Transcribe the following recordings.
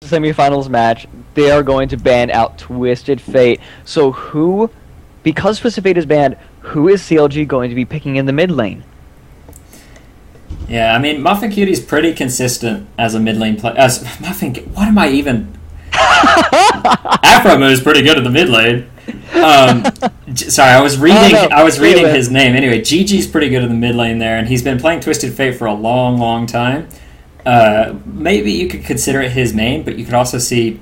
the semifinals match, they are going to ban out Twisted Fate. So because Twisted Fate is banned, who is CLG going to be picking in the mid lane? Yeah, I mean, Muffin Cutie's pretty consistent as a mid lane player. What am I even... Afro is pretty good at the mid lane. Sorry, I was reading his name. Anyway, Gigi's pretty good in the mid lane there, and he's been playing Twisted Fate for a long, long time. Maybe you could consider it his main, but you could also see,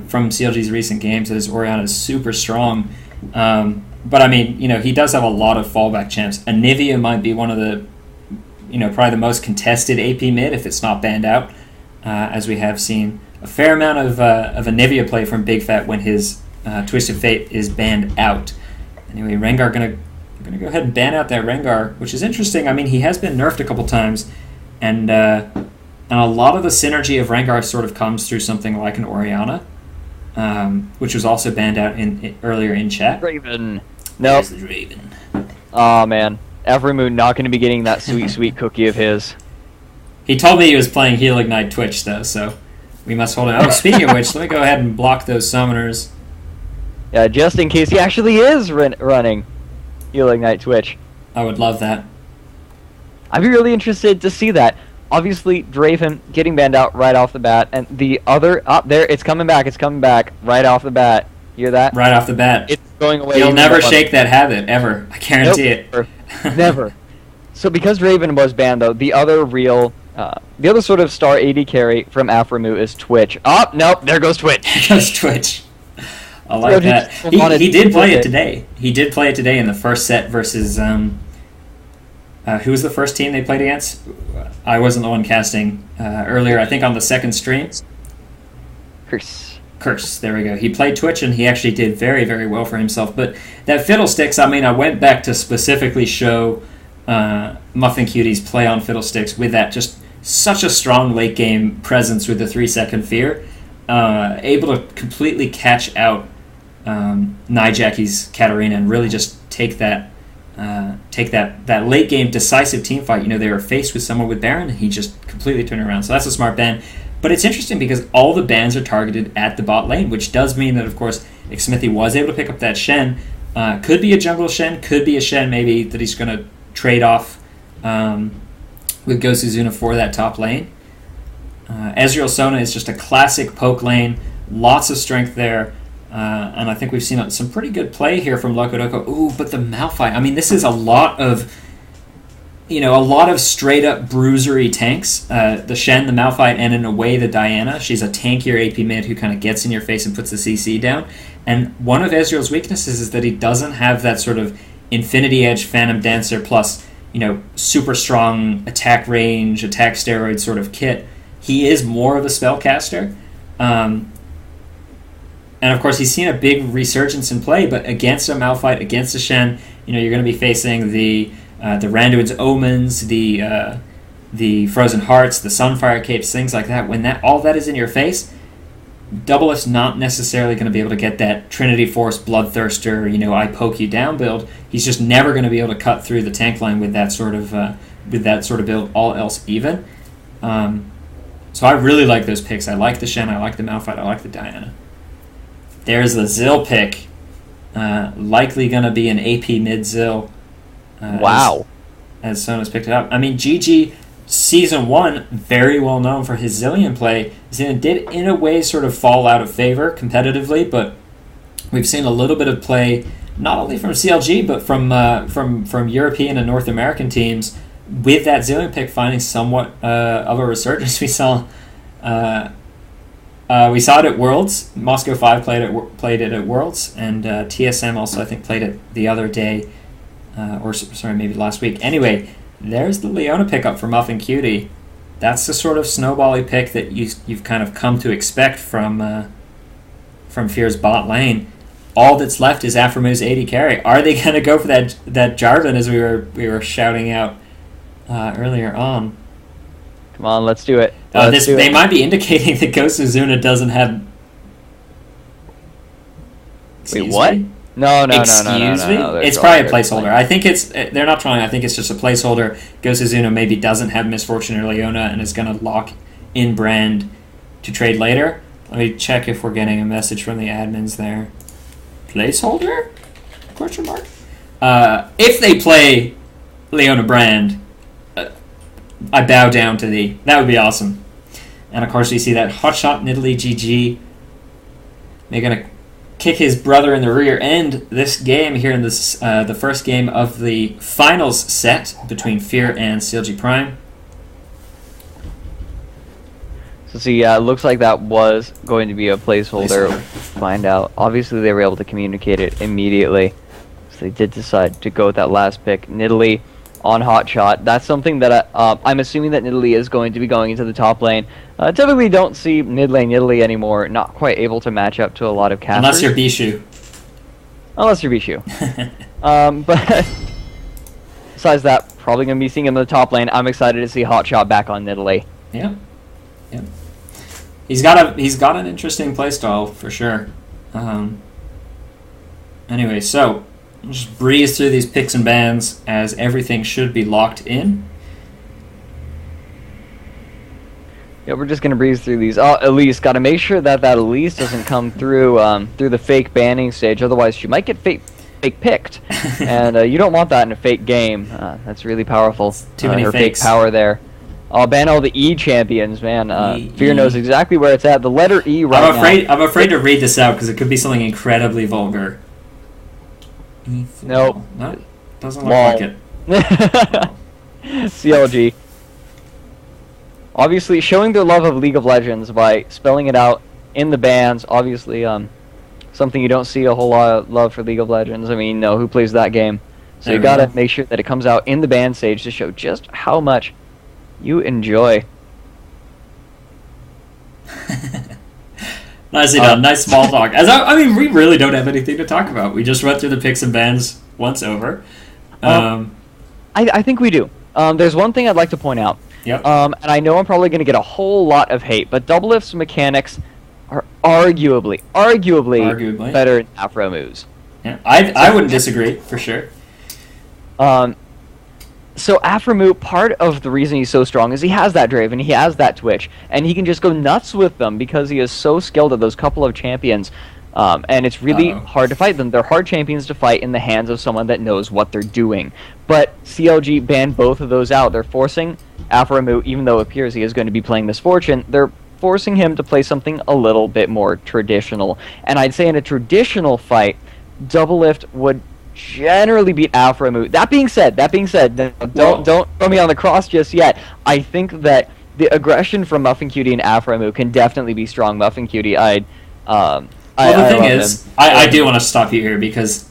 from CLG's recent games that his Orianna is super strong. But I mean, he does have a lot of fallback champs. Anivia might be one of the, probably the most contested AP mid if it's not banned out, as we have seen a fair amount of Anivia play from Big Fat when his Twisted Fate is banned out. Anyway, Rengar gonna go ahead and ban out that Rengar, which is interesting. I mean, he has been nerfed a couple times, and a lot of the synergy of Rengar sort of comes through something like an Orianna, which was also banned out earlier in chat. Raven. Nope. There's the Raven. Oh man, Evermoon not going to be getting that sweet cookie of his. He told me he was playing Heal Ignite Twitch though, so we must hold it. Oh, speaking of which, let me go ahead and block those summoners. Yeah, just in case he actually is running Heal Ignite Twitch. I would love that. I'd be really interested to see that. Obviously, Draven getting banned out right off the bat, and the other there, it's coming back right off the bat. Hear that? Right off the bat. It's going away. You'll never shake that habit, ever. I guarantee it. Never. So because Draven was banned, though, the other sort of star AD carry from Afromu is Twitch. Oh, nope, there goes Twitch. There goes Twitch. I like that. He did play it today. He did play it today in the first set versus... who was the first team they played against? I wasn't the one casting earlier, I think on the second stream. Curse, there we go. He played Twitch and he actually did very, very well for himself. But that Fiddlesticks, I mean, I went back to specifically show Muffin Cutie's play on Fiddlesticks with that just such a strong late game presence with the 3-second FeaR. Able to completely catch out Nyjackie's Katarina and really just take that late game decisive team fight. They were faced with someone with Baron and he just completely turned around. So that's a smart ban. But it's interesting because all the bans are targeted at the bot lane, which does mean that, of course, Xmithy was able to pick up that Shen. Could be a jungle Shen, could be a Shen maybe that he's going to trade off with Gosuzuna for that top lane. Ezreal Sona is just a classic poke lane, lots of strength there. And I think we've seen some pretty good play here from Locodoco. Ooh, but the Malphite. I mean, this is a lot of straight up bruisery tanks. The Shen, the Malphite, and in a way the Diana. She's a tankier AP mid who kind of gets in your face and puts the CC down. And one of Ezreal's weaknesses is that he doesn't have that sort of Infinity Edge Phantom Dancer plus, super strong attack range, attack steroid sort of kit. He is more of a spellcaster. And of course, he's seen a big resurgence in play, but against a Malphite, against a Shen, you're going to be facing the Randuin's Omens, the Frozen Hearts, the Sunfire Capes, things like that. When all that is in your face, Doublelift's not necessarily going to be able to get that Trinity Force Bloodthirster, I poke you down build. He's just never going to be able to cut through the tank line with that sort of build, all else even. So I really like those picks. I like the Shen, I like the Malphite, I like the Diana. There's the Zill pick. Likely going to be an AP mid Zill. Wow. As Sona's picked it up. I mean, GG, Season 1, very well known for his Zillion play. Zillion did, in a way, sort of fall out of favor competitively, but we've seen a little bit of play, not only from CLG, but from European and North American teams, with that Zillion pick finding somewhat of a resurgence. We saw it at Worlds. Moscow 5 played it at Worlds, and TSM also, I think, played it the other day, maybe last week. Anyway, there's the Leona pickup for Muffin Cutie. That's the sort of snowbally pick that you've kind of come to expect from FeaR's bot lane. All that's left is Afromu's AD carry. Are they going to go for that Jarvan as we were shouting out earlier on? Come on, let's do it. They might be indicating that Gosuzuna doesn't have... Wait, what? No. Excuse me? It's probably a placeholder. I think they're not trying. I think it's just a placeholder. Gosuzuna maybe doesn't have Misfortune or Leona and is going to lock in Brand to trade later. Let me check if we're getting a message from the admins there. Placeholder? Question mark? If they play Leona Brand, I bow down to thee. That would be awesome. And of course we see that Hotshot Nidalee GG. They're going to kick his brother in the rear end this game here in this the first game of the finals set between FeaR and CLG Prime. So see, it looks like that was going to be a placeholder. Find out. Obviously, they were able to communicate it immediately. So they did decide to go with that last pick. Nidalee on Hotshot. That's something that I'm assuming that Nidalee is going to be going into the top lane. Typically don't see mid lane Nidalee anymore. Not quite able to match up to a lot of casters. Unless you're Bishu. Unless you're Bishu. But besides that, probably going to be seeing him in the top lane. I'm excited to see Hotshot back on Nidalee. Yeah. Yep. He's got an interesting playstyle for sure. Anyway, so we'll just breeze through these picks and bans as everything should be locked in. Yeah, we're just gonna breeze through these. Oh, Elise, gotta make sure that Elise doesn't come through through the fake banning stage. Otherwise, she might get fake picked, and you don't want that in a fake game. That's really powerful. Too many her fakes. Fake power there. I'll ban all the E champions, man. FeaR knows exactly where it's at. The letter E right now. I'm afraid to read this out because it could be something incredibly vulgar. Nope. No, doesn't look like it. CLG. Obviously, showing their love of League of Legends by spelling it out in the bans. Obviously, something you don't see a whole lot of love for League of Legends. I mean, who plays that game? So you gotta make sure that it comes out in the ban stage to show just how much you enjoy. Nicely done. Nice small talk. I mean, we really don't have anything to talk about. We just went through the picks and bans once over. I think we do. There's one thing I'd like to point out. Yep. And I know I'm probably going to get a whole lot of hate, but Double Lift's mechanics are arguably better than Afro moves. Yeah, I wouldn't disagree, for sure. So Afromu, part of the reason he's so strong is he has that Drave and he has that Twitch, and he can just go nuts with them because he is so skilled at those couple of champions, and it's really hard to fight them. They're hard champions to fight in the hands of someone that knows what they're doing. But CLG banned both of those out. They're forcing Afromu, even though it appears he is going to be playing Misfortune, they're forcing him to play something a little bit more traditional. And I'd say in a traditional fight, Double Lift would generally beat Afromu. That being said, don't throw me on the cross just yet. I think that the aggression from Muffin Cutie and Afromu can definitely be strong. Muffin Cutie, the thing is, I do want to stop you here because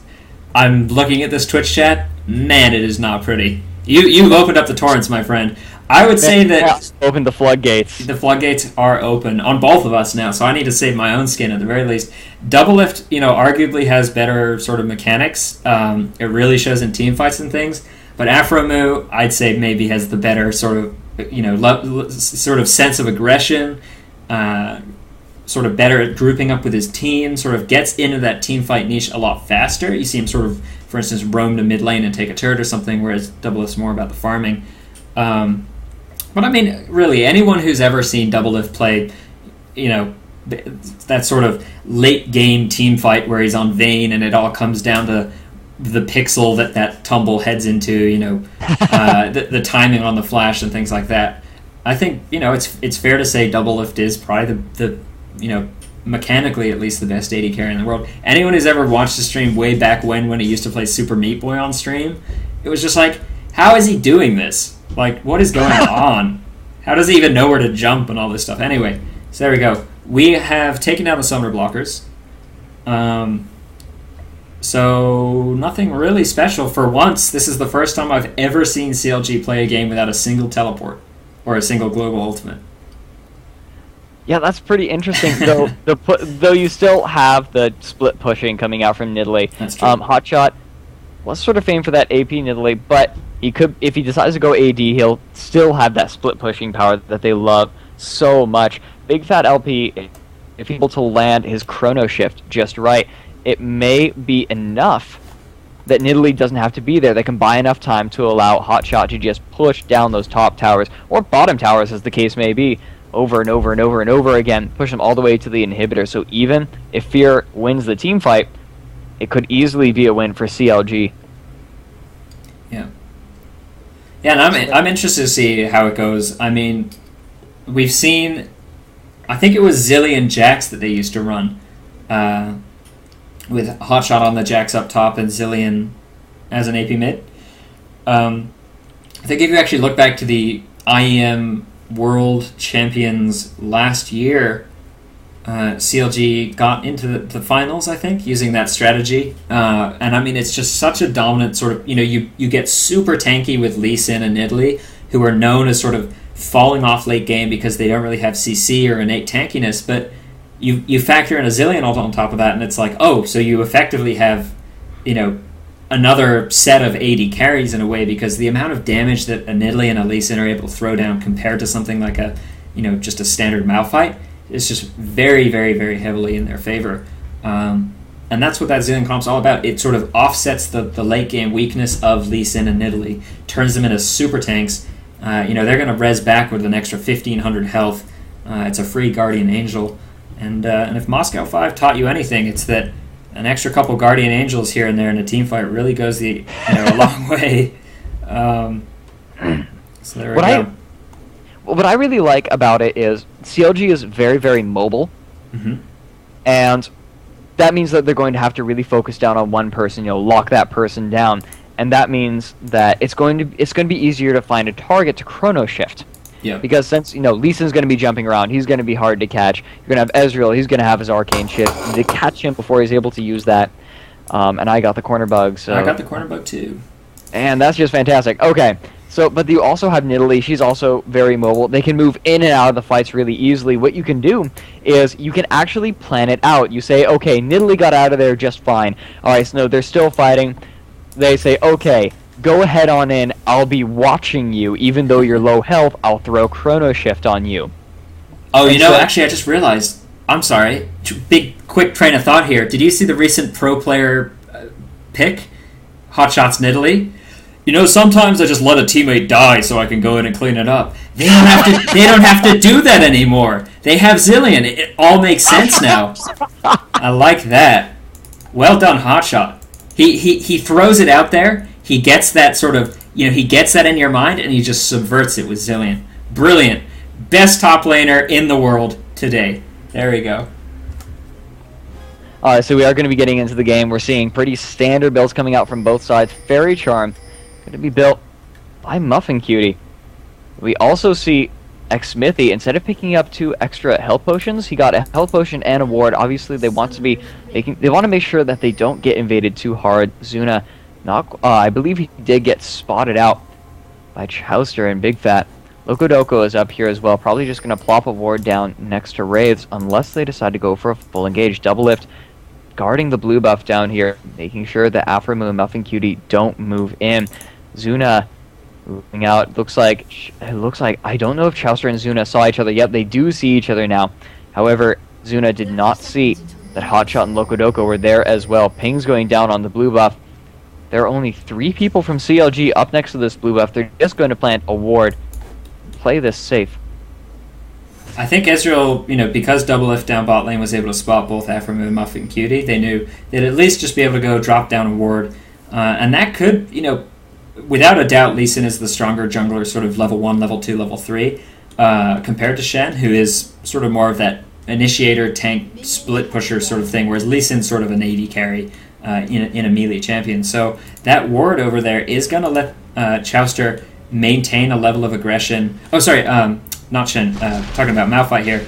I'm looking at this Twitch chat. Man, it is not pretty. You've opened up the torrents, my friend. I would say that open the floodgates. The floodgates are open on both of us now, so I need to save my own skin at the very least. Double Lift, arguably has better sort of mechanics. It really shows in team fights and things. But Afromu, I'd say maybe has the better sort of sort of sense of aggression. Sort of better at grouping up with his team. Sort of gets into that team fight niche a lot faster. You see him sort of, for instance, roam to mid lane and take a turret or something, whereas Double Lift's more about the farming. But I mean, really, anyone who's ever seen Double Lift play, that sort of late game team fight where he's on Vayne and it all comes down to the pixel that tumble heads into, the timing on the flash and things like that. I think, it's fair to say Double Lift is probably the mechanically at least the best AD carry in the world. Anyone who's ever watched the stream way back when he used to play Super Meat Boy on stream, it was just like, how is he doing this? Like, what is going on? How does he even know where to jump and all this stuff? Anyway, so there we go. We have taken down the summoner blockers. So nothing really special. For once, this is the first time I've ever seen CLG play a game without a single teleport or a single global ultimate. Yeah, that's pretty interesting. Though you still have the split pushing coming out from Nidalee. That's true. Hotshot was sort of famed for that AP Nidalee, but he could, if he decides to go AD, he'll still have that split pushing power that they love so much. Big Fat LP, if he's able to land his chrono shift just right, it may be enough that Nidalee doesn't have to be there. They can buy enough time to allow Hotshot to just push down those top towers, or bottom towers as the case may be. over and over and over and over again, push him all the way to the inhibitor. So even if FeaR wins the team fight, it could easily be a win for CLG. Yeah. Yeah, and I'm interested to see how it goes. I mean, we've seen, I think it was Zilean Jax that they used to run, with Hotshot on the Jax up top and Zilean as an AP mid. I think if you actually look back to the IEM World Champions last year, CLG got into the finals, I think, using that strategy. And I mean, it's just such a dominant sort of, you get super tanky with Lee Sin and Nidalee, who are known as sort of falling off late game because they don't really have CC or innate tankiness, but you factor in a Zilean ult on top of that, and it's like, oh, so you effectively have, another set of AD carries in a way, because the amount of damage that a Nidalee and a Lee Sin are able to throw down compared to something like a, just a standard Malphite is just very, very, very heavily in their favor. And that's what that Zilean comp's all about. It sort of offsets the late game weakness of Lee Sin and Nidalee, turns them into super tanks. They're going to res back with an extra 1,500 health. It's a free Guardian Angel. And if Moscow 5 taught you anything, it's that an extra couple Guardian Angels here and there in a team fight really goes a long way. So there we go. What I really like about it is CLG is very, very mobile, and that means that they're going to have to really focus down on one person, lock that person down, and that means that it's going to be easier to find a target to chrono shift. Yeah. Because since, Lee Sin's going to be jumping around, he's going to be hard to catch. You're going to have Ezreal, he's going to have his arcane shift. You need to catch him before he's able to use that. And I got the corner bug, so... I got the corner bug too. And that's just fantastic. Okay, but you also have Nidalee. She's also very mobile. They can move in and out of the fights really easily. What you can do is you can actually plan it out. You say, okay, Nidalee got out of there just fine. Alright, so no, they're still fighting. They say, okay, go ahead on in, I'll be watching you, even though you're low health, I'll throw Chrono Shift on you. Oh, actually I just realized, I'm sorry, big quick train of thought here. Did you see the recent pro player pick? Hotshot's Nidalee? Sometimes I just let a teammate die so I can go in and clean it up. They don't have to do that anymore. They have Zilean. It all makes sense now. I like that. Well done, Hotshot. He throws it out there. He gets that sort of, he gets that in your mind, and he just subverts it with Zilean. Brilliant. Best top laner in the world today. There we go. Alright, so we are going to be getting into the game. We're seeing pretty standard builds coming out from both sides. Fairy Charm going to be built by Muffin Cutie. We also see Xmithy, instead of picking up 2 extra health potions, he got a health potion and a ward. Obviously, they want to make sure that they don't get invaded too hard. Zuna, I believe he did get spotted out by Chowster and Big Fat. Lokodoko is up here as well, probably just going to plop a ward down next to Wraiths, unless they decide to go for a full engage. Double lift, guarding the blue buff down here, making sure that Aframu and Muffin Cutie don't move in. Zuna moving out. Looks like I don't know if Chowster and Zuna saw each other. Yep, they do see each other now. However, Zuna did not see that Hotshot and Lokodoko were there as well. Ping's going down on the blue buff. There are only 3 people from CLG up next to this blue buff. They're just going to plant a ward. Play this safe. I think Ezreal, because Double Lift down bot lane was able to spot both Aframu and Muffin Cutie, they knew they'd at least just be able to go drop down a ward. And that could, without a doubt, Lee Sin is the stronger jungler, sort of level 1, level 2, level 3, compared to Shen, who is sort of more of that initiator, tank, split pusher sort of thing, whereas Lee Sin's sort of an AD carry. In a melee champion. So that ward over there is going to let Chowster maintain a level of aggression. Oh, sorry, not Shen. Talking about Malphite here.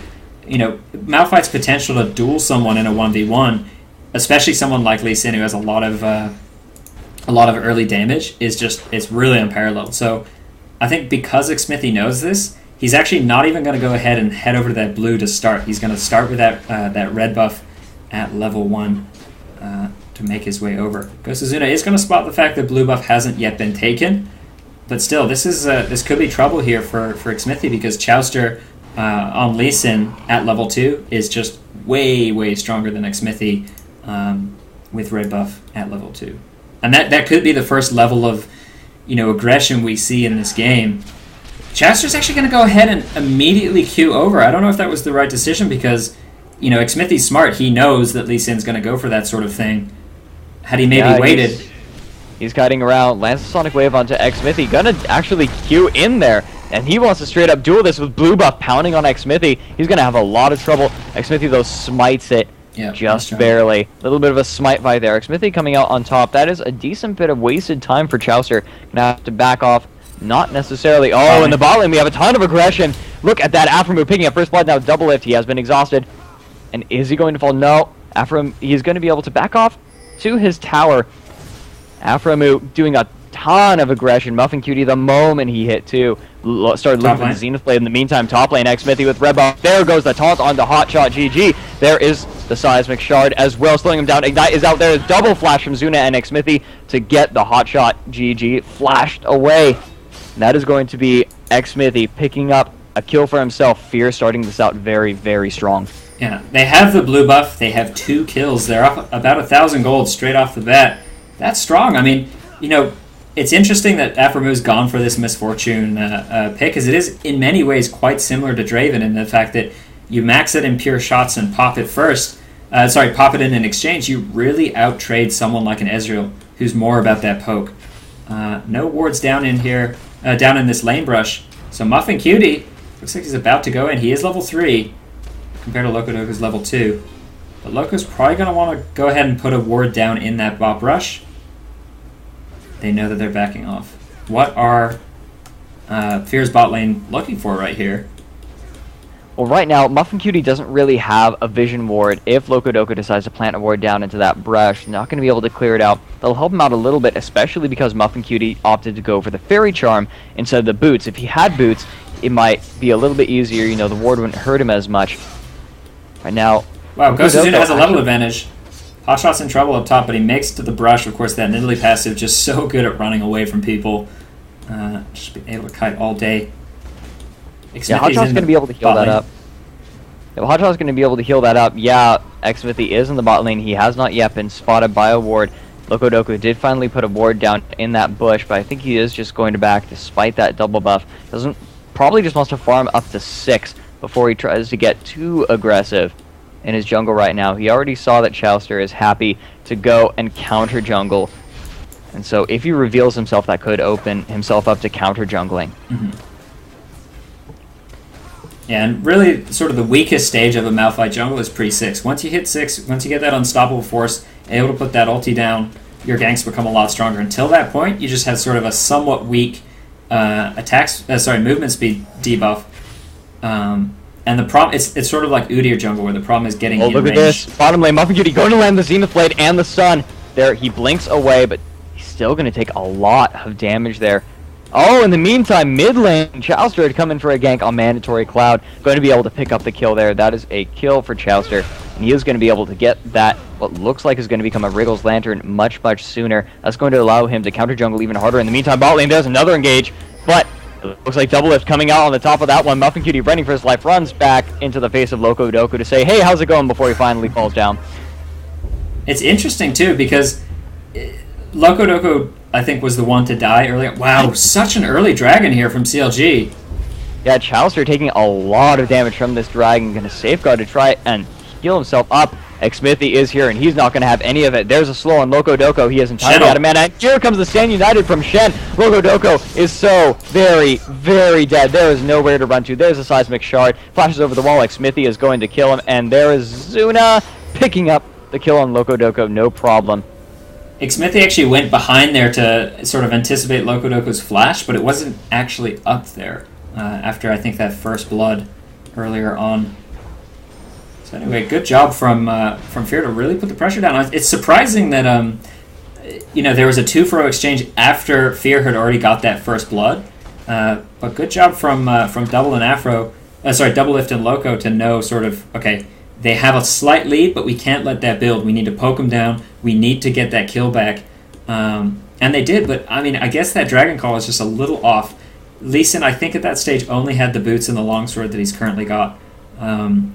Malphite's potential to duel someone in a 1v1, especially someone like Lee Sin who has a lot of early damage, it's really unparalleled. So I think because Xmithy knows this, he's actually not even going to go ahead and head over to that blue to start. He's going to start with that red buff at level 1. To make his way over. Ghost Zuna is going to spot the fact that blue buff hasn't yet been taken, but still, this could be trouble here for Xmithy, because Chowster on Lee Sin at level 2 is just way, way stronger than Xmithy with red buff at level 2. And that could be the first level of aggression we see in this game. Chowster's actually going to go ahead and immediately queue over. I don't know if that was the right decision because, Xmithy's smart. He knows that Lee Sin's going to go for that sort of thing. Had he maybe waited... He's kiting around, lands the Sonic Wave onto Xmithy, gonna actually queue in there, and he wants to straight up duel this with blue buff pounding on Xmithy. He's gonna have a lot of trouble. Xmithy though smites it just barely. A little bit of a smite fight there. Xmithy coming out on top. That is a decent bit of wasted time for Chowster. Gonna have to back off. Not necessarily. Oh, in the bot lane we have a ton of aggression. Look at that Afro move picking up first blood now. Double lift. He has been exhausted. And is he going to fall? No. Afro, he's going to be able to back off to his tower. Aframu doing a ton of aggression. Muffin Cutie, the moment he hit two, started looking for the Zenith Blade. In the meantime, top lane, Xmithy with red buff. There goes the taunt on the Hotshot GG. There is the Seismic Shard as well, slowing him down. Ignite is out there. Double flash from Zuna and Xmithy to get the Hotshot GG flashed away. And that is going to be Xmithy picking up a kill for himself. FeaR starting this out very, very strong. Yeah, they have the blue buff. They have 2 kills. They're up about 1,000 gold straight off the bat. That's strong. I mean, it's interesting that Aframu's gone for this Misfortune pick, because it is in many ways quite similar to Draven in the fact that you max it in pure shots and pop it first. Pop it in an exchange. You really out-trade someone like an Ezreal, who's more about that poke. No wards down in here, down in this lane brush. So Muffin Cutie looks like he's about to go in. He is level 3 compared to Locodoco's level 2. But Loco's probably going to want to go ahead and put a ward down in that bot rush. They know that they're backing off. What are FeaR's bot lane looking for right here? Well, right now, Muffin Cutie doesn't really have a vision ward. If Locodoco decides to plant a ward down into that brush, not going to be able to clear it out. They'll help him out a little bit, especially because Muffin Cutie opted to go for the Fairy Charm instead of the boots. If he had boots, it might be a little bit easier. The ward wouldn't hurt him as much. Right now... Wow, Ghostazuna has a level advantage. Hotshot's in trouble up top, but he makes it to the brush. Of course, that Nidalee passive just so good at running away from people. Just being able to kite all day. Yeah, Hotshot's going to be able to heal that up. Yeah, Hotshot's going to be able to heal that up. Yeah, Xmithy is in the bot lane. He has not yet been spotted by a ward. Locodoco did finally put a ward down in that bush, but I think he is just going to back despite that double buff. Probably just wants to farm up to 6 before he tries to get too aggressive in his jungle right now. He already saw that Chowster is happy to go and counter jungle. And so if he reveals himself, that could open himself up to counter jungling. Mm-hmm. Yeah, and really sort of the weakest stage of a Malphite jungle is pre-6. Once you hit 6, once you get that unstoppable force, able to put that ulti down, your ganks become a lot stronger. Until that point, you just have sort of a somewhat weak movement speed debuff. And the problem, it's sort of like Udyr jungle, where the problem is getting in range. Look at this. Bottom lane, Muffin Cutie going to land the Zenith Blade and the Sun. There, he blinks away, but he's still going to take a lot of damage there. Oh, in the meantime, mid lane, Chowster had come in for a gank on Mandatory Cloud. Going to be able to pick up the kill there. That is a kill for Chowster. And he is going to be able to get that, what looks like is going to become a Wriggles Lantern much, much sooner. That's going to allow him to counter jungle even harder. In the meantime, bot lane does another engage, but it looks like double lift coming out on the top of that one. Muffin Cutie running for his life, runs back into the face of Locodoco to say, hey, how's it going, before he finally falls down. It's interesting, too, because Locodoco, I think, was the one to die early. Wow, such an early dragon here from CLG. Yeah, Chowster taking a lot of damage from this dragon. Going to safeguard to try and heal himself up. Xmithy is here, and he's not going to have any of it. There's a slow on Locodoco. He is entirely out of mana. And here comes the Stand United from Shen. Locodoco is so very, very dead. There is nowhere to run to. There's a Seismic Shard. Flashes over the wall. Xmithy is going to kill him. And there is Zuna picking up the kill on Locodoco. No problem. Xmithy actually went behind there to sort of anticipate Locodoco's flash, but it wasn't actually up there after, I think, that first blood earlier on. So anyway, good job from FeaR to really put the pressure down. It's surprising that there was a 2-for-0 exchange after FeaR had already got that first blood, but good job from Double Lift and Loco to know sort of, okay, they have a slight lead, but we can't let that build. We need to poke them down. We need to get that kill back, and they did. But I mean, I guess that Dragon Call is just a little off. Lee Sin, I think at that stage only had the boots and the longsword that he's currently got.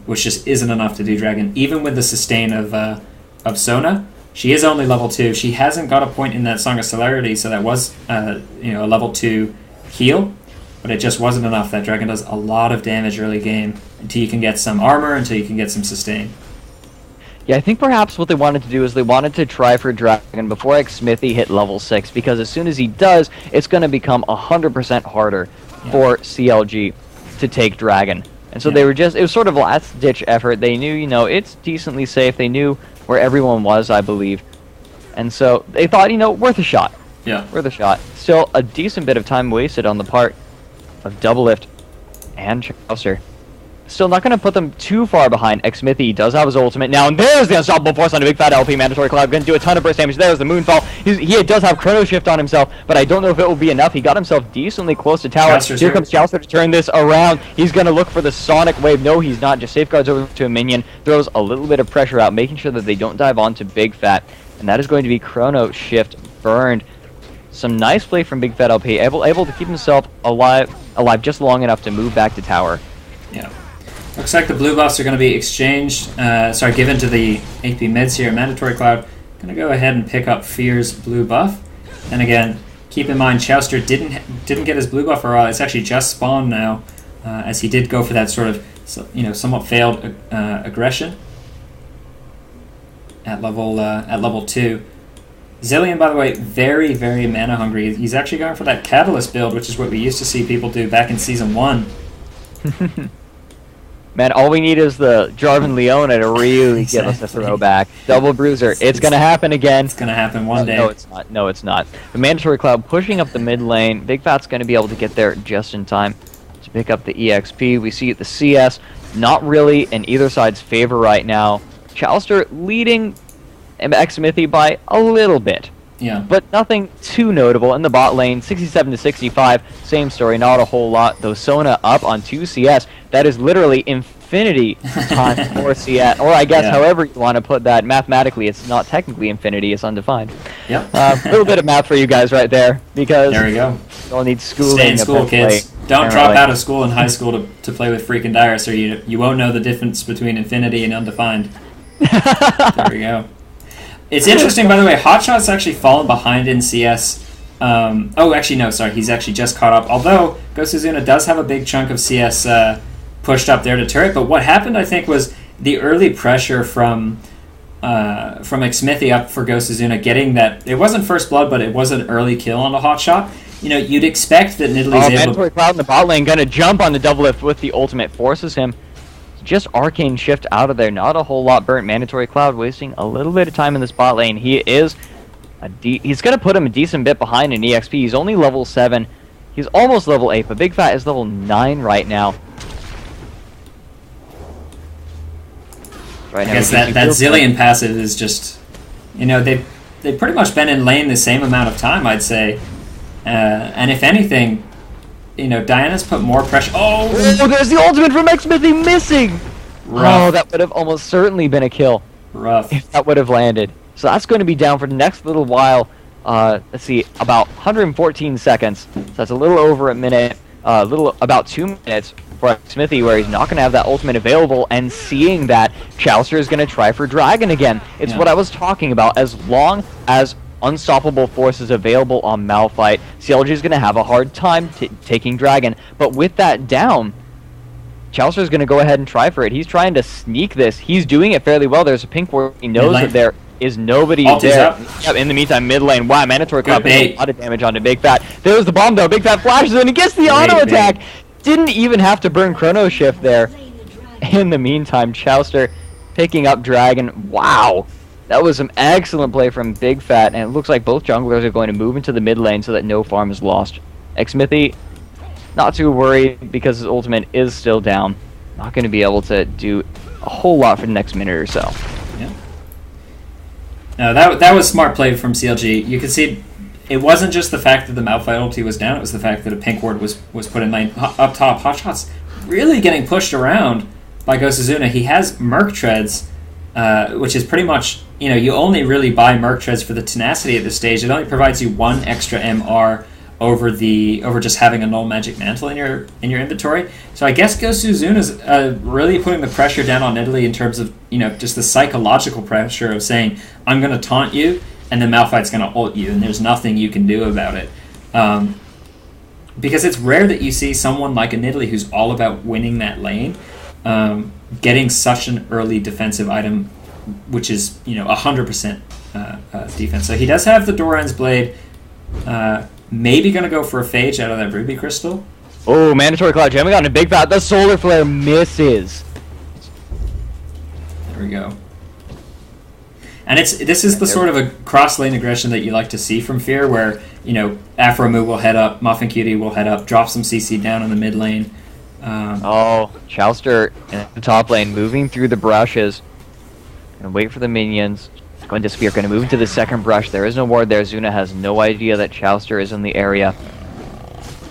Which just isn't enough to do Dragon. Even with the sustain of Sona, she is only level 2. She hasn't got a point in that Song of Celerity, so that was a level 2 heal. but it just wasn't enough. That dragon does a lot of damage early game until you can get some armor, until you can get some sustain. Yeah, I think perhaps what they wanted to do is they wanted to try for Dragon before Xmithy hit level 6, because as soon as he does, it's going to become 100% harder for CLG to take Dragon. And so they were it was sort of a last-ditch effort. They knew, it's decently safe. They knew where everyone was, I believe. And so they thought, worth a shot. Yeah. Worth a shot. Still a decent bit of time wasted on the part of Doublelift and Chaucer. Still not going to put them too far behind. Xmithy does have his ultimate now, and there's the Unstoppable Force on a big fat LP. Mandatory Cloud going to do a ton of burst damage. There's the Moonfall. He does have Chrono Shift on himself, but I don't know if it will be enough. He got himself decently close to tower. Here comes Chaucer to turn this around. He's going to look for the Sonic Wave. No, he's not. Just safeguards over to a minion. Throws a little bit of pressure out, making sure that they don't dive onto Big Fat. And that is going to be Chrono Shift burned. Some nice play from Big Fat LP. Able to keep himself alive just long enough to move back to tower. Yeah. Looks like the blue buffs are going to be exchanged, given to the AP mids here. Mandatory Cloud going to go ahead and pick up FeaR's blue buff. And again, keep in mind, Chaucer didn't get his blue buff, or it's actually just spawned now, as he did go for that sort of, somewhat failed aggression at level 2. Zilean, by the way, very, very mana hungry. He's actually going for that Catalyst build, which is what we used to see people do back in Season 1. Man, all we need is the Jarvan Leona to really give us a throwback. Double Bruiser. It's going to happen again. It's going to happen one day. No, it's not. No, it's not. The Mandatory Cloud pushing up the mid lane. Big Fat's going to be able to get there just in time to pick up the EXP. We see the CS not really in either side's favor right now. Chaucer leading Xmithy by a little bit. Yeah. But nothing too notable. In the bot lane, 67 to 65, same story, not a whole lot. Though Sona up on 2 CS, that is literally infinity times 4 CS. Or I guess however you want to put that, mathematically it's not technically infinity, it's undefined. Yep. A little bit of math for you guys right there, because there we go. You'll need schooling. Stay in school, kids. Don't drop out of school in high school to play with freaking Dyrus, or you won't know the difference between infinity and undefined. There we go. It's interesting, by the way, Hotshot's actually fallen behind in CS. He's actually just caught up. Although Gosuzuna does have a big chunk of CS pushed up there to turret. But what happened, I think, was the early pressure from Xmithy up for Gosuzuna getting that. It wasn't first blood, but it was an early kill on the Hotshot. You'd expect that Nidalee is able to... Mandatory Cloud in the bot lane, going to jump on the double lift with the ultimate, forces him. Just Arcane Shift out of there, not a whole lot burnt. Mandatory Cloud wasting a little bit of time in this bot lane. He is he's going to put him a decent bit behind in EXP. He's only level 7. He's almost level 8, but Big Fat is level 9 right now. I guess that Zilean passive is just, they've pretty much been in lane the same amount of time, I'd say. And if anything, Diana's put more pressure. Oh, there's the ultimate from Xmithy missing! Rough. Oh, that would have almost certainly been a kill. Rough. If that would have landed. So that's going to be down for the next little while. Let's see, about 114 seconds. So that's a little over a minute. About 2 minutes for Xmithy, where he's not going to have that ultimate available, and seeing that Chaucer is going to try for Dragon again. It's what I was talking about. As long as Unstoppable Force is available on Malphite, CLG is going to have a hard time taking Dragon. But with that down, Chaucer is going to go ahead and try for it. He's trying to sneak this. He's doing it fairly well. There's a pink ward. He knows that there is nobody there. Yep, in the meantime, mid lane. Wow, Mandatory Cloud putting a lot of damage onto Big Fat. There's the bomb, though. Big Fat flashes in and gets the auto attack. Didn't even have to burn Chrono Shift there. In the meantime, Chaucer picking up Dragon. Wow. That was some excellent play from Big Fat, and it looks like both junglers are going to move into the mid lane so that no farm is lost. Xmithy, not too worried because his ultimate is still down. Not going to be able to do a whole lot for the next minute or so. Yeah. No, that was smart play from CLG. You can see it wasn't just the fact that the Malphite ulti was down, it was the fact that a pink ward was put in lane. Up top, Hotshot's really getting pushed around by Gosuzuna. He has Merc Treads, which is pretty much, you only really buy Merc Treads for the tenacity at this stage. It only provides you 1 extra MR over just having a null magic mantle in your inventory. So I guess Gosuzuna's really putting the pressure down on Nidalee in terms of just the psychological pressure of saying, I'm going to taunt you, and then Malphite's going to ult you, and there's nothing you can do about it. because it's rare that you see someone like a Nidalee who's all about winning that lane, getting such an early defensive item, which is 100% defense. So he does have the Doran's Blade. Maybe going to go for a Phage out of that Ruby Crystal. Oh, Mandatory Cloud jamming on a big fat. The Solar Flare misses. There we go. And this is the sort of a cross-lane aggression that you like to see from FeaR, where, Afromu will head up, Muffin Cutie will head up, drop some CC down in the mid lane. Chowster in the top lane, moving through the brushes. And wait for the minions. Going to FeaR, going to move into the second brush. There is no ward there. Zuna has no idea that Chowster is in the area.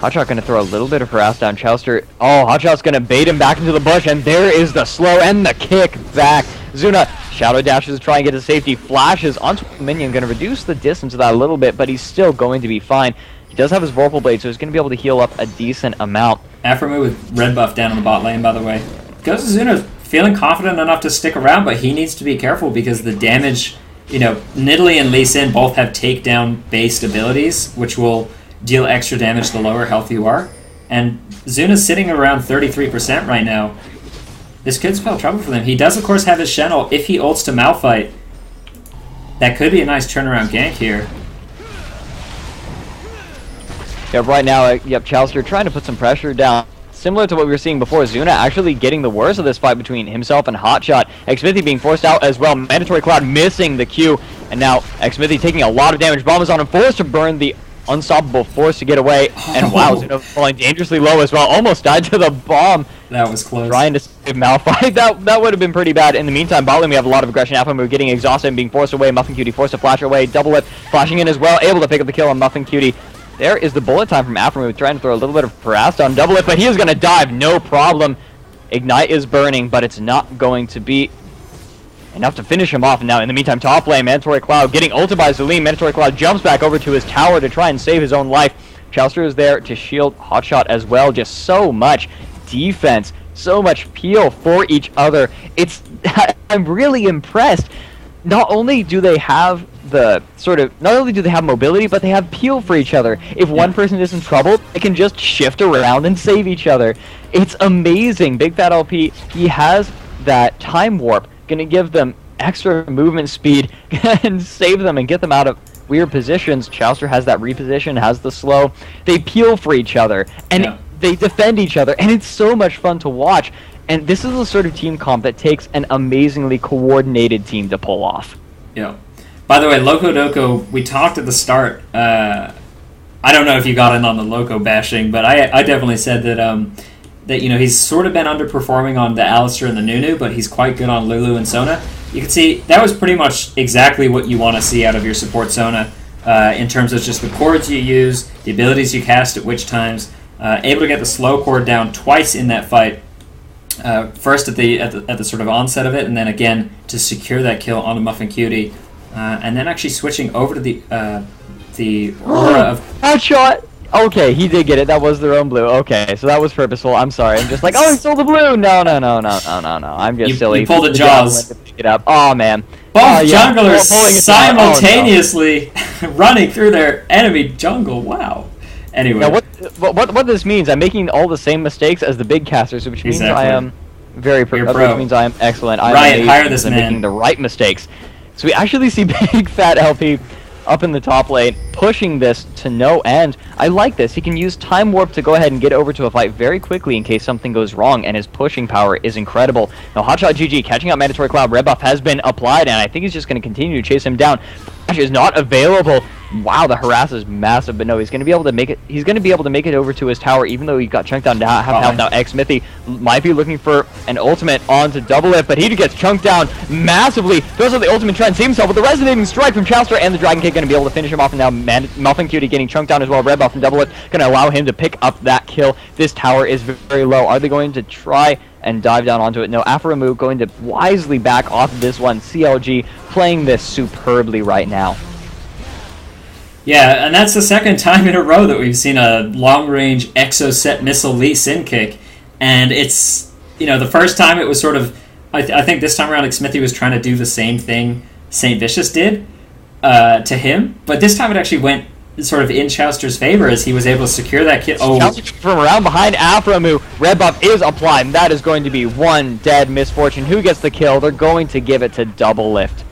Hotshot going to throw a little bit of harass down. Chowster, Hotshot's going to bait him back into the bush, and there is the slow and the kick back. Zuna shadow dashes to try and get to safety, flashes onto the minion, going to reduce the distance of that a little bit, but he's still going to be fine. He does have his Vorpal Blade, so he's going to be able to heal up a decent amount. Afromu with red buff down in the bot lane, by the way. Goes to Zuna feeling confident enough to stick around, but he needs to be careful because the damage, Nidalee and Lee Sin both have takedown-based abilities, which will deal extra damage the lower health you are. And Zuna's sitting around 33% right now. This could spell trouble for them. He does, of course, have his Shen-ult. If he ults to Malphite, that could be a nice turnaround gank here. Yeah, right now, Chowster trying to put some pressure down. Similar to what we were seeing before, Zuna actually getting the worst of this fight between himself and Hotshot. Xmithy being forced out as well. Mandatory Cloud missing the Q. And now Xmithy taking a lot of damage. Bomb is on him, forced to burn the unstoppable force to get away. And wow, Zuna falling dangerously low as well. Almost died to the bomb. That was close. Trying to save Malphite. That would have been pretty bad. In the meantime, bot lane we have a lot of aggression. Afromu getting exhausted and being forced away. Muffin Cutie forced to flash away. Double Whip flashing in as well. Able to pick up the kill on Muffin Cutie. There is the bullet time from Afromu, trying to throw a little bit of harass on Double Whip, but he is going to dive, no problem. Ignite is burning, but it's not going to be enough to finish him off. And now, in the meantime, top lane, Mandatory Cloud getting ulted by Zalim. Mandatory Cloud jumps back over to his tower to try and save his own life. Chowster is there to shield Hotshot as well. Just so much defense, so much peel for each other. I'm really impressed. Not only do they have mobility, but they have peel for each other. If one person is in trouble, they can just shift around and save each other. It's amazing. Big Fat LP, he has that time warp, gonna give them extra movement speed and save them and get them out of weird positions. Chowster has that reposition, has the slow. They peel for each other, and they defend each other, and it's so much fun to watch. And this is the sort of team comp that takes an amazingly coordinated team to pull off. Yeah. By the way, Loco Doco, we talked at the start. I don't know if you got in on the Loco bashing, but I definitely said that he's sort of been underperforming on the Alistar and the Nunu, but he's quite good on Lulu and Sona. You can see that was pretty much exactly what you want to see out of your support Sona in terms of just the chords you use, the abilities you cast at which times, able to get the slow chord down twice in that fight. First at the sort of onset of it, and then again to secure that kill on a Muffin Cutie, and then actually switching over to the aura of Hotshot. Okay, he did get it. That was their own blue. Okay, so that was purposeful. I'm sorry. I'm just like, he stole the blue. No. I'm just silly. You pulled the jaws. To pick it up. Oh man. Both junglers simultaneously running through their enemy jungle. Wow. Anyway. Now, what this means, I'm making all the same mistakes as the big casters, which means I am very pro. Which means I am excellent. Riot, hire this man. Making the right mistakes. So we actually see Big Fat LP up in the top lane, pushing this to no end. I like this. He can use Time Warp to go ahead and get over to a fight very quickly in case something goes wrong, and his pushing power is incredible. Now, Hotshot GG catching up Mandatory Cloud. Red buff has been applied, and I think he's just going to continue to chase him down. Flash is not available. Wow, the harass is massive, but no, he's going to be able to make it. He's going to be able to make it over to his tower, even though he got chunked down to half health. Now, Xmithy might be looking for an ultimate onto Double It, but he gets chunked down massively. Throws out the ultimate, trying to save himself with the resonating strike from Chowster, and the Dragon Kick going to be able to finish him off. And now Muffin Cutie getting chunked down as well. Red buff and Double It going to allow him to pick up that kill. This tower is very low. Are they going to try and dive down onto it? No, Afromu going to wisely back off of this one. CLG playing this superbly right now. Yeah, and that's the second time in a row that we've seen a long-range Exocet missile Lee Sin kick. And it's, the first time it was sort of, I think this time around Smithy was trying to do the same thing St. Vicious did to him. But this time it actually went sort of in Chouster's favor as he was able to secure that kill. Oh, Chouster from around behind Aframu. Red buff is applied, and that is going to be one dead misfortune. Who gets the kill? They're going to give it to Double Lift.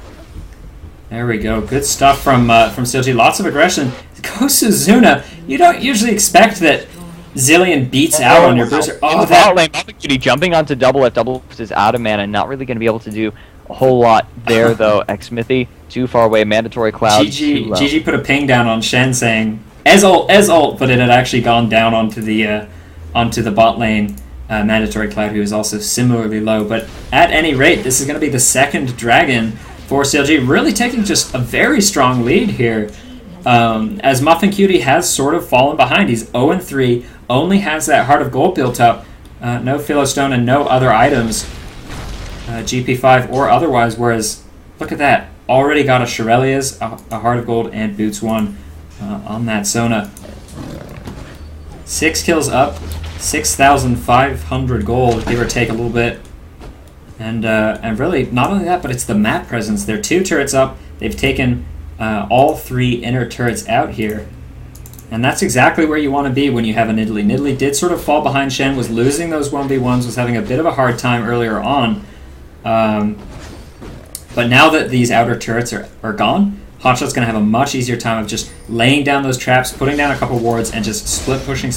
there we go. Good stuff from CLG. Lots of aggression. Goes to Zuna. You don't usually expect that Zilean beats out on your Bruiser. Oh, that lane. Jumping onto Double Lift. Double Lift is out of mana, not really going to be able to do a whole lot there, though. Xmithy, too far away. Mandatory Cloud. GG put a ping down on Shen saying, as ult, but it had actually gone down onto the bot lane. Mandatory Cloud, who is also similarly low. But at any rate, this is going to be the second dragon for CLG, really taking just a very strong lead here. As Muffin Cutie has sort of fallen behind. He's 0-3, only has that Heart of Gold built up. No Philostone and no other items. GP5 or otherwise, whereas, look at that, already got a Shirelia's, a Heart of Gold, and Boots 1 on that Sona. 6 kills up, 6,500 gold, give or take a little bit. And really, not only that, but it's the map presence. They're 2 turrets up, they've taken all 3 inner turrets out here. And that's exactly where you want to be when you have a Nidalee. Nidalee did sort of fall behind Shen, was losing those 1v1s, was having a bit of a hard time earlier on. But now that these outer turrets are gone, Hotshot's going to have a much easier time of just laying down those traps, putting down a couple wards, and just split pushing.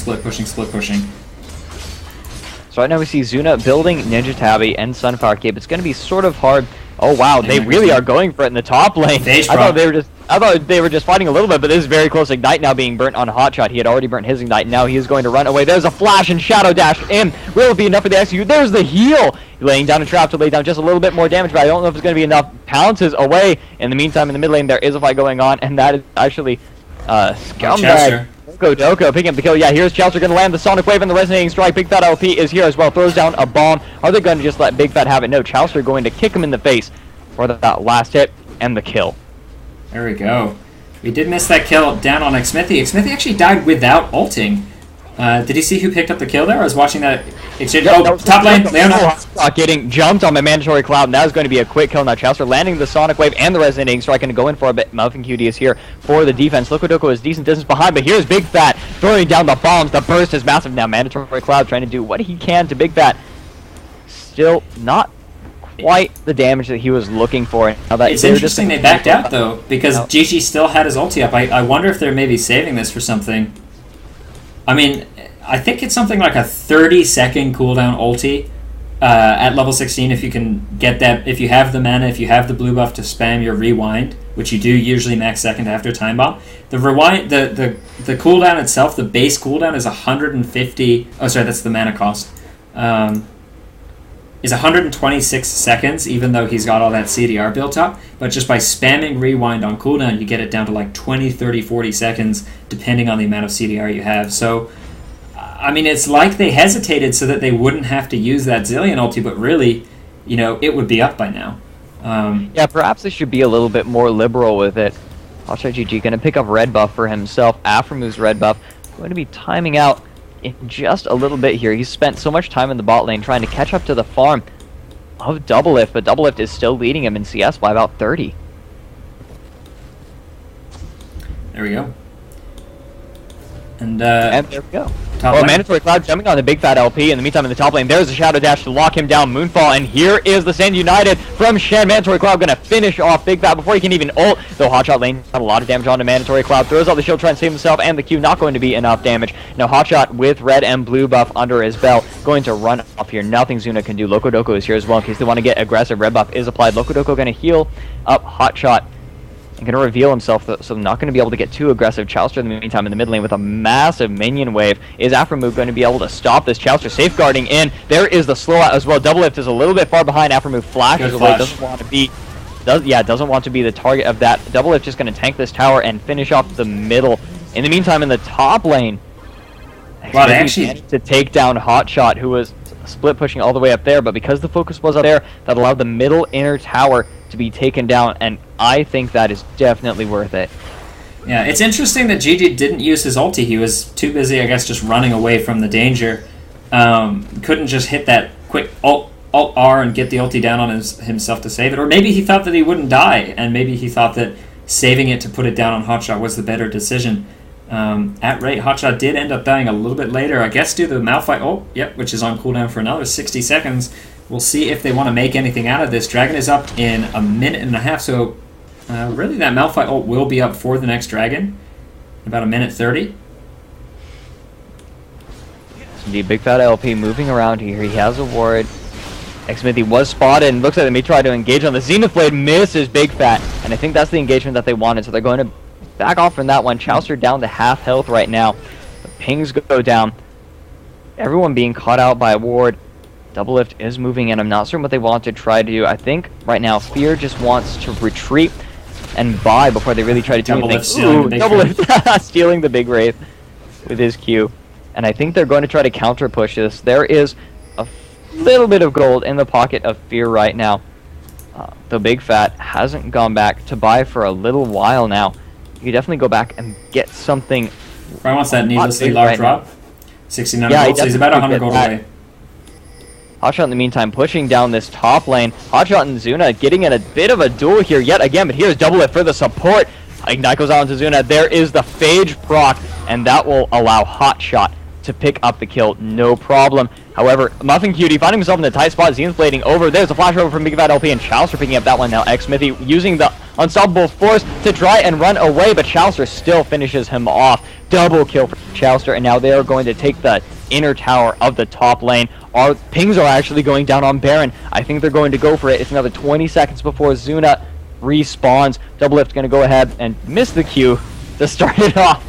So right now we see Zuna building Ninja Tabby and Sunfire Cape. It's going to be sort of hard. Oh wow, they really are going for it in the top lane. I thought they were just fighting a little bit, but this is very close. Ignite now being burnt on Hotshot. He had already burnt his Ignite. Now he is going to run away. There's a flash and Shadow Dash in. Will it be enough for the execute? There's the heal. Laying down a trap to lay down just a little bit more damage, but I don't know if it's going to be enough. Pounces away. In the meantime, in the mid lane, there is a fight going on, and that is actually Scumbag. Doko picking up the kill. Yeah, here's Chouster going to land the Sonic Wave and the Resonating Strike. Big Fat LP is here as well. Throws down a bomb. Are they going to just let Big Fat have it? No, Chouster going to kick him in the face for that last hit and the kill. There we go. We did miss that kill down on Xmithy. Xmithy actually died without ulting. Did you see who picked up the kill there? I was watching that exchange. Top lane, Leona. Getting jumped on the Mandatory Cloud, and that is going to be a quick kill now. Chouster landing the Sonic Wave and the Resonating Strike, going to go in for a bit. Muffin Cutie is here for the defense. Lokodoko is decent distance behind, but here's Big Fat throwing down the bombs. The burst is massive now. Mandatory Cloud trying to do what he can to Big Fat. Still not quite the damage that he was looking for. It's interesting they backed out, though, because GG still had his ulti up. I wonder if they're maybe saving this for something. I mean, I think it's something like a 30-second cooldown ulti at level 16 if you can get that. If you have the mana, if you have the blue buff to spam your rewind, which you do usually max second after time bomb. The rewind, the cooldown itself, the base cooldown is 150. Oh, sorry, that's the mana cost. Is 126 seconds, even though he's got all that CDR built up. But just by spamming rewind on cooldown, you get it down to like 20, 30, 40 seconds, depending on the amount of CDR you have. So, I mean, it's like they hesitated so that they wouldn't have to use that Zilean ulti, but really, you know, it would be up by now. Yeah, perhaps they should be a little bit more liberal with it. Hotshot GG going to pick up red buff for himself. Aframu's red buff going to be timing out in just a little bit here. He's spent so much time in the bot lane trying to catch up to the farm of Double Lift, but Double Lift is still leading him in CS by about 30. There we go. And there we go. Mandatory Cloud jumping on the Big Fat LP. In the meantime, in the top lane, there's a Shadow Dash to lock him down. Moonfall, and here is the Sand United from Shen. Mandatory Cloud going to finish off Big Fat before he can even ult. Though Hotshot lane got a lot of damage onto Mandatory Cloud. Throws out the shield, trying to save himself, and the Q not going to be enough damage. Now Hotshot with red and blue buff under his belt, going to run off here. Nothing Zuna can do. Lokodoko is here as well in case they want to get aggressive. Red buff is applied. Lokodoko going to heal up Hotshot. And going to reveal himself, so not going to be able to get too aggressive. Chouster in the meantime in the mid lane with a massive minion wave. Is Aframu going to be able to stop this? Chouster safeguarding in. There is the slow out as well. Double Lift is a little bit far behind. Aframu flashes away. Doesn't want to be the target of that. Double Lift just going to tank this tower and finish off the middle. In the meantime, in the top lane, wow, they actually managed to take down Hotshot, who was split pushing all the way up there, but because the focus was up there, that allowed the middle inner tower to be taken down, and I think that is definitely worth it. Yeah, it's interesting that GG didn't use his ulti. He was too busy, I guess, just running away from the danger. Couldn't just hit that quick Alt-R and get the ulti down on himself to save it. Or maybe he thought that he wouldn't die, and maybe he thought that saving it to put it down on Hotshot was the better decision. At rate, Hotshot did end up dying a little bit later, I guess due to the Malphite ult, which is on cooldown for another 60 seconds. We'll see if they want to make anything out of this. Dragon is up in a minute and a half, so really that Malphite ult will be up for the next Dragon. About a minute 30. Indeed, Big Fat LP moving around here. He has a ward. Xmithy was spotted, and looks like they may try to engage on the Zenith Blade. Misses Big Fat, and I think that's the engagement that they wanted, so they're going to back off from that one. Chaucer down to half health right now. The pings go down. Everyone being caught out by a ward. Doublelift is moving in. I'm not certain what they want to try to do. I think right now FeaR just wants to retreat and buy before they really try to do anything. Doublelift stealing the big Wraith with his Q. And I think they're going to try to counter push this. There is a little bit of gold in the pocket of FeaR right now. The Big Fat hasn't gone back to buy for a little while now. You definitely go back and get something. Brian wants that needlessly large drop. 69 gold, so he's about 100 gold away. Hotshot in the meantime pushing down this top lane. Hotshot and Zuna getting in a bit of a duel here yet again, but here's Doublelift for the support. Ignite goes on to Zuna. There is the Phage proc, and that will allow Hotshot to pick up the kill, no problem. However, Muffin Cutie finding himself in the tight spot. Zenith blading over. There's a flash over from Big Fat LP, and Chaucer picking up that one now. Xmithy using the unstoppable force to try and run away, but Chaucer still finishes him off. Double kill for Chaucer, and now they are going to take the inner tower of the top lane. Our pings are actually going down on Baron. I think they're going to go for it. It's another 20 seconds before Zuna respawns. Doublelift's going to go ahead and miss the Q to start it off.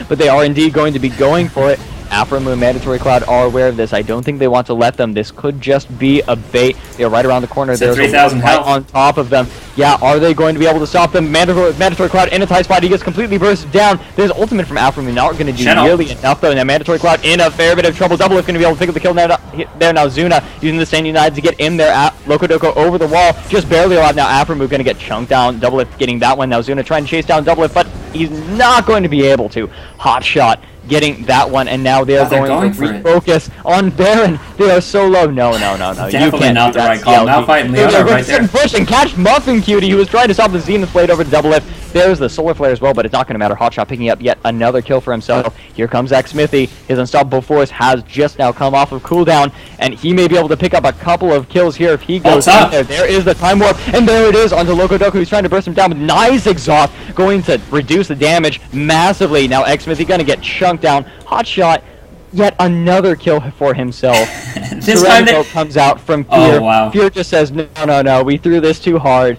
But they are indeed going to be going for it. Aphromoo and Mandatory Cloud are aware of this. I don't think they want to let them. This could just be a bait. They're right around the corner. There's 3,000 health on top of them. Yeah, are they going to be able to stop them? Mandatory Cloud in a tight spot. He gets completely bursted down. There's ultimate from Aphromoo. Not going to do nearly enough, though. Now Mandatory Cloud in a fair bit of trouble. Doublelift going to be able to pick up the kill now. Zuna using the Stand United to get in there. Lokodoko over the wall. Just barely alive. Now Aphromoo going to get chunked down. Doublelift getting that one. Now Zuna trying to chase down Doublelift, but he's not going to be able to. Hotshot getting that one, and now they're going to refocus on Baron. They are so low. No. Definitely not the right call. Malphite and Leon are right there. Push and catch Muffin Cutie, who was trying to stop the Zenith Blade over to Doublelift. There's the Solar Flare as well, but it's not going to matter. Hotshot picking up yet another kill for himself. Here comes Xmithy. His Unstoppable Force has just now come off of cooldown, and he may be able to pick up a couple of kills here if he goes in there. There is the Time Warp, and there it is onto Lokodoko, who's trying to burst him down with nice exhaust, going to reduce the damage massively. Now Xmithy going to get chunked down. Hotshot, yet another kill for himself. This time comes out from FeaR. Oh, wow. FeaR just says, no, we threw this too hard.